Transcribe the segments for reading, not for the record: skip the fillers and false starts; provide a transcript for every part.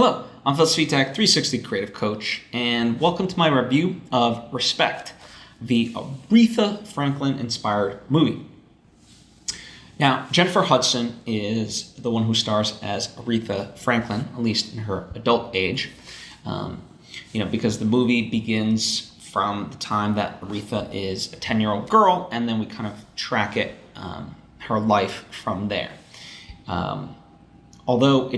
Hello, I'm Svitek, 360 Creative Coach, and welcome to my review of Respect, the Aretha Franklin-inspired movie. Now, Jennifer Hudson is the one who stars as Aretha Franklin, at least in her adult age, because the movie begins from the time that Aretha is a 10-year-old girl, and then we kind of track it, her life from there. Although we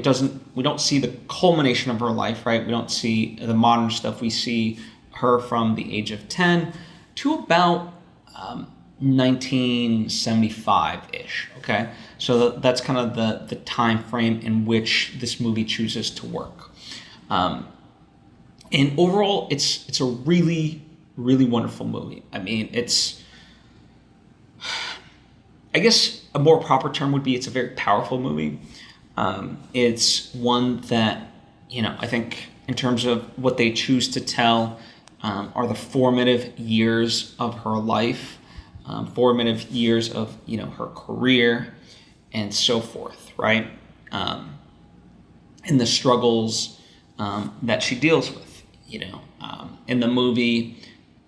don't see the culmination of her life, right? We don't see the modern stuff. We see her from the age of 10 to about 1975-ish, okay? So that's kind of the time frame in which this movie chooses to work. And overall, it's a really, really wonderful movie. I mean, I guess a more proper term would be it's a very powerful movie. It's one that, I think in terms of what they choose to tell are the formative years of her life, formative years of, her career and so forth, right? And the struggles that she deals with, in the movie,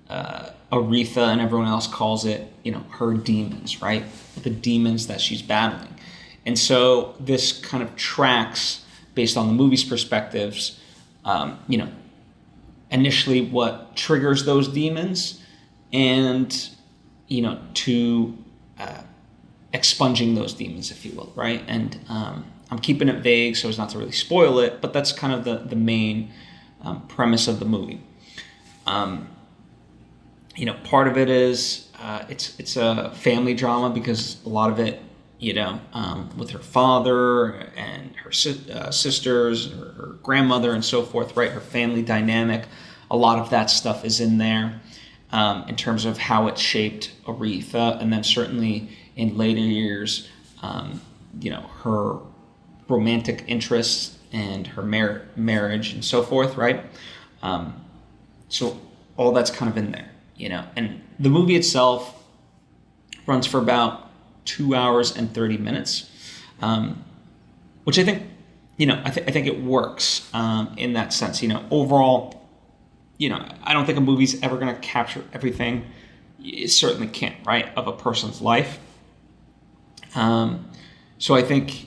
Aretha and everyone else calls it, her demons, right? The demons that she's battling. And so this kind of tracks, based on the movie's perspectives, initially what triggers those demons and, to expunging those demons, if you will, right? And I'm keeping it vague so as not to really spoil it, but that's kind of the main premise of the movie. Part of it is it's a family drama because a lot of it, with her father and her sisters, her grandmother and so forth, right? Her family dynamic. A lot of that stuff is in there in terms of how it shaped Aretha. And then certainly in later years, her romantic interests and her marriage and so forth, right? So all that's kind of in there, And the movie itself runs for about 2 hours and 30 minutes, which I think, I think it works in that sense. Overall, I don't think a movie's ever going to capture everything. It certainly can't, right, of a person's life. So I think,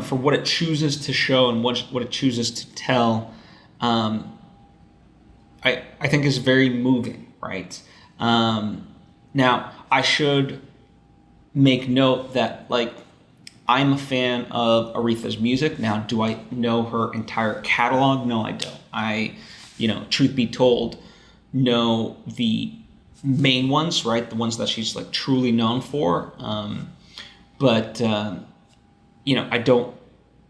for what it chooses to show and what it chooses to tell, I think is very moving, right? Now, I should make note that, I'm a fan of Aretha's music. Now, do I know her entire catalog? No, I don't. I, truth be told, know the main ones, right? The ones that she's truly known for. But I don't,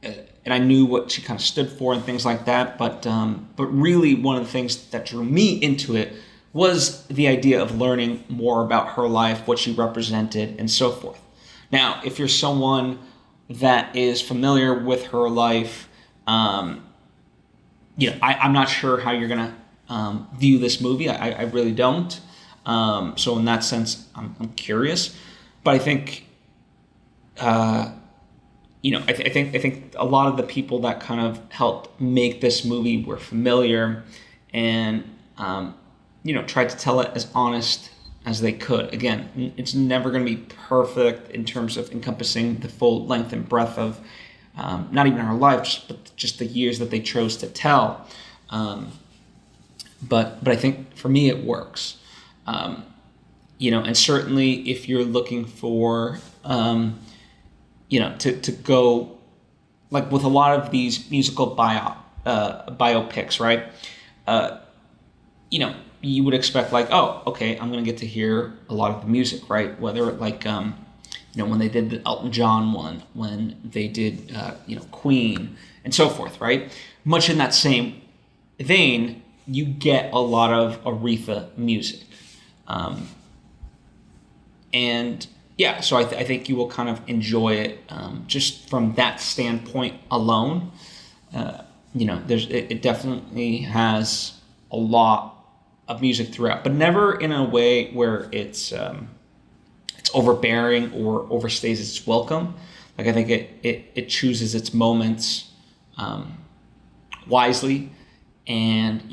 and I knew what she kind of stood for and things like that. But really one of the things that drew me into it was the idea of learning more about her life, what she represented, and so forth. Now, if you're someone that is familiar with her life, I'm not sure how you're going to view this movie. I really don't. So in that sense, I'm curious. But I think, I think a lot of the people that kind of helped make this movie were familiar and, tried to tell it as honest as they could. Again, it's never going to be perfect in terms of encompassing the full length and breadth of not even her life, but just the years that they chose to tell. But I think for me it works. And certainly if you're looking for, to go, with a lot of these musical biopics, right? You would expect oh, okay, I'm going to get to hear a lot of the music, right? Whether when they did the Elton John one, when they did, Queen and so forth, right? Much in that same vein, you get a lot of Aretha music. And yeah, so I think you will kind of enjoy it just from that standpoint alone. It definitely has a lot of music throughout, but never in a way where it's overbearing or overstays its welcome. I think it chooses its moments wisely, and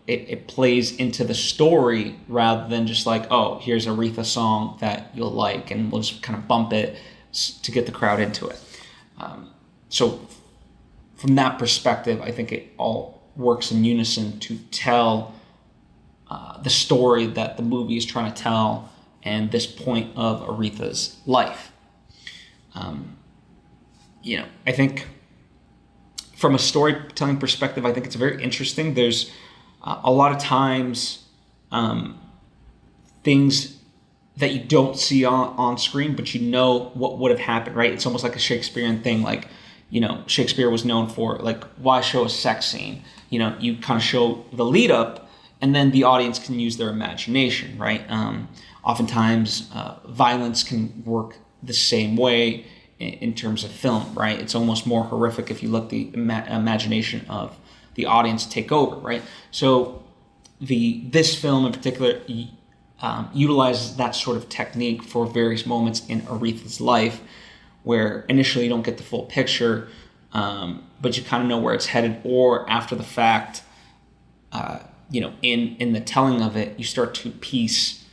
it plays into the story rather than just like, oh, here's a Aretha song that you'll like, and we'll just kind of bump it to get the crowd into it. So from that perspective, I think it all works in unison to tell the story that the movie is trying to tell and this point of Aretha's life. I think from a storytelling perspective, I think it's very interesting. There's a lot of times things that you don't see on screen, but you know what would have happened, right? It's almost like a Shakespearean thing. Like, Shakespeare was known for, like, why show a sex scene? You kind of show the lead up, and then the audience can use their imagination, right? Oftentimes, violence can work the same way in terms of film, right? It's almost more horrific if you let the imagination of the audience take over, right? So this film in particular utilizes that sort of technique for various moments in Aretha's life, where initially you don't get the full picture, but you kind of know where it's headed, or after the fact, in the telling of it, you start to piece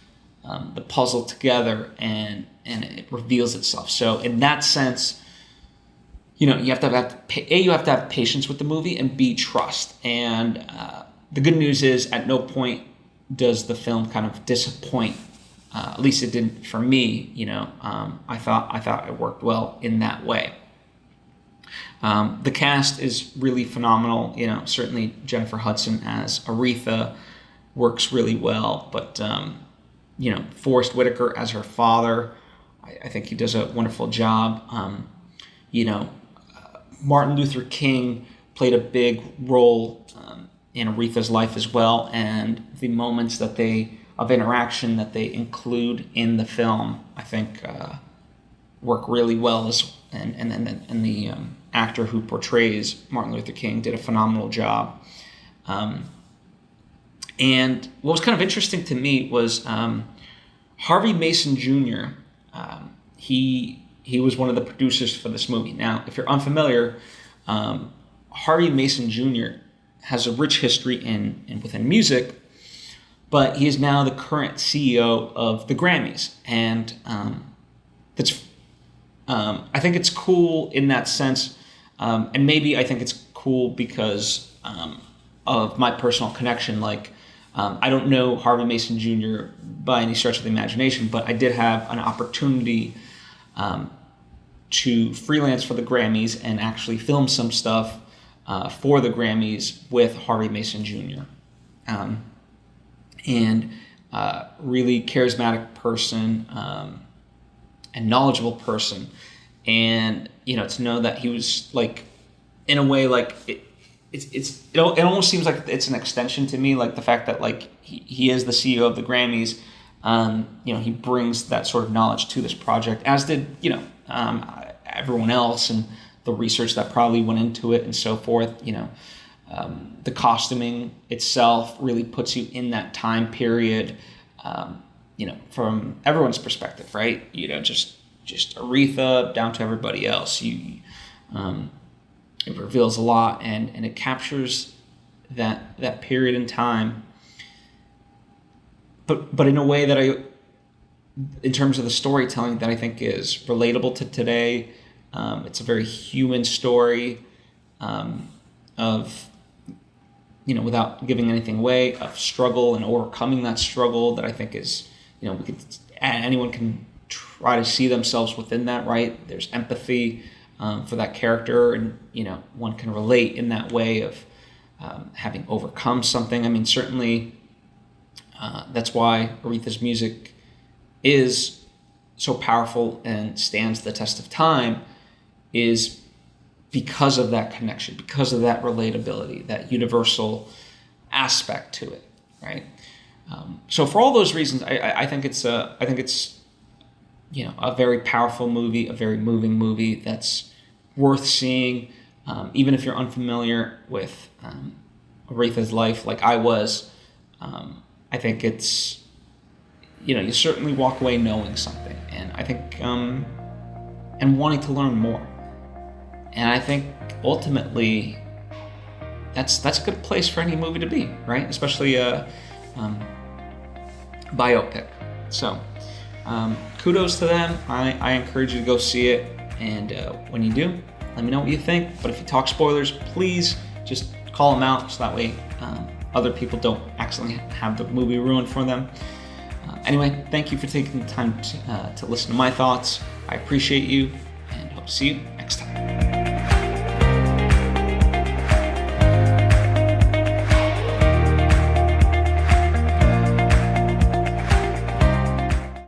the puzzle together, and it reveals itself. So in that sense, you have to have patience with the movie, and B, trust. And the good news is, at no point does the film kind of disappoint. At least it didn't for me. I thought it worked well in that way. The cast is really phenomenal. Certainly Jennifer Hudson as Aretha works really well, but Forrest Whitaker as her father, I think he does a wonderful job. Martin Luther King played a big role in Aretha's life as well, and the moments of interaction that they include in the film, I think, work really well. And the actor who portrays Martin Luther King did a phenomenal job. And what was kind of interesting to me was Harvey Mason Jr. He was one of the producers for this movie. Now, if you're unfamiliar, Harvey Mason Jr. has a rich history within music, but he is now the current CEO of the Grammys, and I think it's cool in that sense, and maybe I think it's cool because of my personal connection. Like, I don't know Harvey Mason Jr. by any stretch of the imagination, but I did have an opportunity to freelance for the Grammys and actually film some stuff for the Grammys with Harvey Mason Jr. And really charismatic person and knowledgeable person, and to know that he was, like, in a way, like, it almost seems like it's an extension to me, like the fact that, like, he is the CEO of the Grammys. He brings that sort of knowledge to this project, as did everyone else, and the research that probably went into it and so forth. The costuming itself really puts you in that time period, from everyone's perspective, right? Just Aretha down to everybody else. It reveals a lot, and it captures that period in time, but in a way that in terms of the storytelling, that I think is relatable to today. It's a very human story of, without giving anything away, of struggle and overcoming that struggle, that I think is, anyone can try to see themselves within that, right? There's empathy for that character, and, one can relate in that way of having overcome something. I mean, certainly that's why Aretha's music is so powerful and stands the test of time, is because of that connection, because of that relatability, that universal aspect to it, right? So for all those reasons, I think it's a very powerful movie, a very moving movie that's worth seeing, even if you're unfamiliar with Aretha's life, like I was. I think it's, you certainly walk away knowing something, and I think and wanting to learn more. And I think ultimately that's a good place for any movie to be, right? Especially a biopic. So kudos to them. I encourage you to go see it, and when you do, let me know what you think. But if you talk spoilers, please just call them out so that way other people don't accidentally have the movie ruined for them. Anyway, thank you for taking the time to listen to my thoughts. I appreciate you, and hope to see you